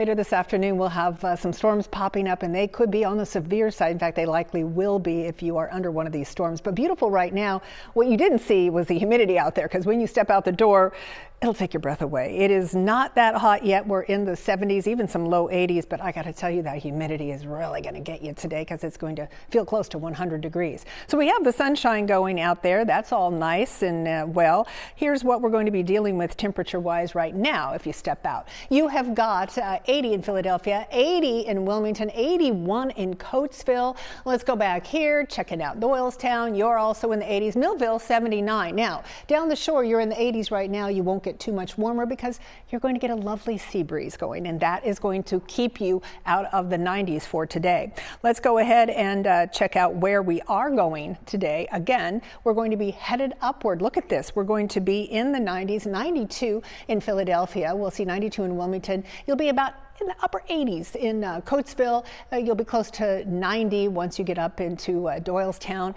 Later this afternoon, we'll have some storms popping up, and they could be on the severe side. In fact, they likely will be if you are under one of these storms. But beautiful right now. What you didn't see was the humidity out there, because when you step out the door, it'll take your breath away. It is not that hot yet. We're in the 70s, even some low 80s. But I got to tell you, that humidity is really going to get you today, because it's going to feel close to 100 degrees. So we have the sunshine going out there. That's all nice and well. Here's what we're going to be dealing with temperature-wise right now if you step out. You have got 80 in Philadelphia, 80 in Wilmington, 81 in Coatesville. Let's go back here, checking out Doylestown. You're also in the 80s. Millville, 79. Now, down the shore, you're in the 80s right now. You won't get too much warmer because you're going to get a lovely sea breeze going, and that is going to keep you out of the 90s for today. Let's go ahead and check out where we are going today. Again, we're going to be headed upward. Look at this. We're going to be in the 90s, 92 in Philadelphia. We'll see 92 in Wilmington. You'll be about in the upper 80s in Coatesville. You'll be close to 90 once you get up into Doylestown.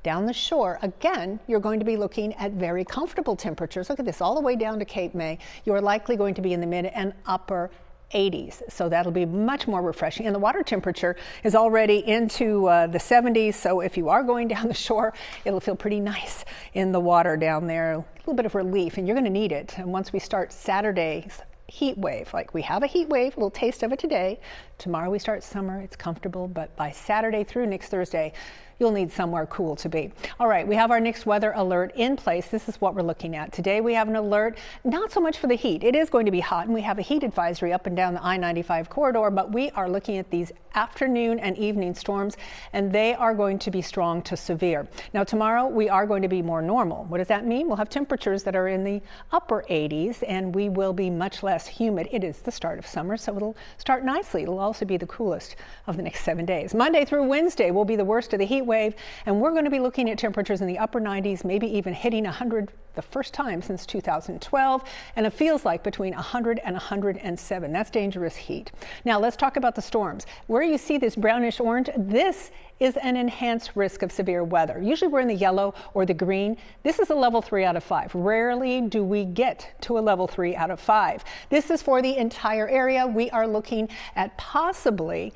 Down the shore, again, you're going to be looking at very comfortable temperatures. Look at this, all the way down to Cape May. You're likely going to be in the mid and upper 80s, so that'll be much more refreshing. And the water temperature is already into the 70s, so if you are going down the shore, it'll feel pretty nice in the water down there. A little bit of relief, and you're going to need it. And once we start Saturday's heat wave, like we have a heat wave, a little taste of it today. Tomorrow we start summer, it's comfortable, but by Saturday through next Thursday, you'll need somewhere cool to be. All right, we have our next weather alert in place. This is what we're looking at. Today we have an alert, not so much for the heat. It is going to be hot, and we have a heat advisory up and down the I-95 corridor, but we are looking at these afternoon and evening storms, and they are going to be strong to severe. Now tomorrow we are going to be more normal. What does that mean? We'll have temperatures that are in the upper 80s, and we will be much less humid. It is the start of summer, so it'll start nicely. It'll also be the coolest of the next 7 days. Monday through Wednesday will be the worst of the heat wave, and we're going to be looking at temperatures in the upper 90s, maybe even hitting 100 the first time since 2012, and it feels like between 100 and 107. That's dangerous heat. Now let's talk about the storms. Where you see this brownish orange, this is an enhanced risk of severe weather. Usually we're in the yellow or the green. This is a level 3 out of 5. Rarely do we get to a level 3 out of 5. This is for the entire area. We are looking at possibly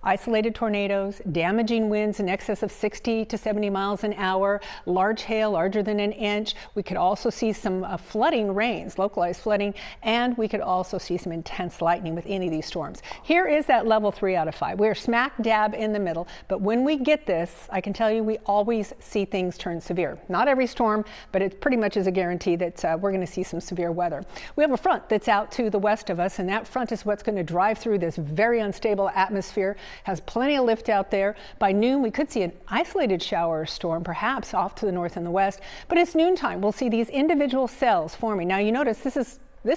isolated tornadoes, damaging winds in excess of 60 to 70 miles an hour, large hail larger than an inch. We could also see some flooding rains, localized flooding, and we could also see some intense lightning with any of these storms. Here is that level 3 out of 5. We're smack dab in the middle, but when we get this, I can tell you we always see things turn severe. Not every storm, but it pretty much is a guarantee that we're going to see some severe weather. We have a front that's out to the west of us, and that front is what's going to drive through this very unstable atmosphere. Has plenty of lift out there. By noon, we could see an isolated shower or storm, perhaps off to the north and the west. But it's noontime. We'll see these individual cells forming. Now, you notice this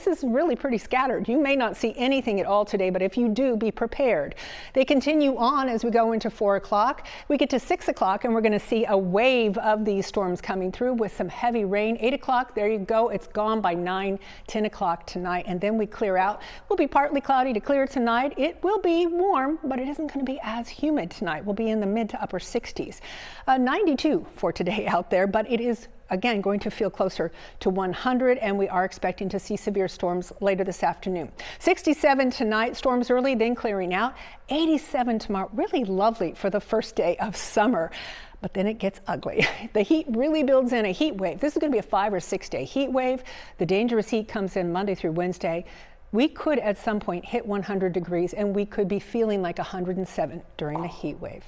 is really pretty scattered. You may not see anything at all today, but if you do, be prepared. They continue on as we go into 4 o'clock. We get to 6 o'clock, and we're going to see a wave of these storms coming through with some heavy rain. 8 o'clock, there you go. It's gone by 9, 10 o'clock tonight, and then we clear out. We'll be partly cloudy to clear tonight. It will be warm, but it isn't going to be as humid tonight. We'll be in the mid to upper 60s. 92 for today out there, but it is again going to feel closer to 100, and we are expecting to see severe storms later this afternoon. 67 tonight, storms early, then clearing out. 87 tomorrow, really lovely for the first day of summer. But then it gets ugly. The heat really builds in a heat wave. This is going to be a 5 or 6 day heat wave. The dangerous heat comes in Monday through Wednesday. We could at some point hit 100 degrees, and we could be feeling like 107 during the heat wave.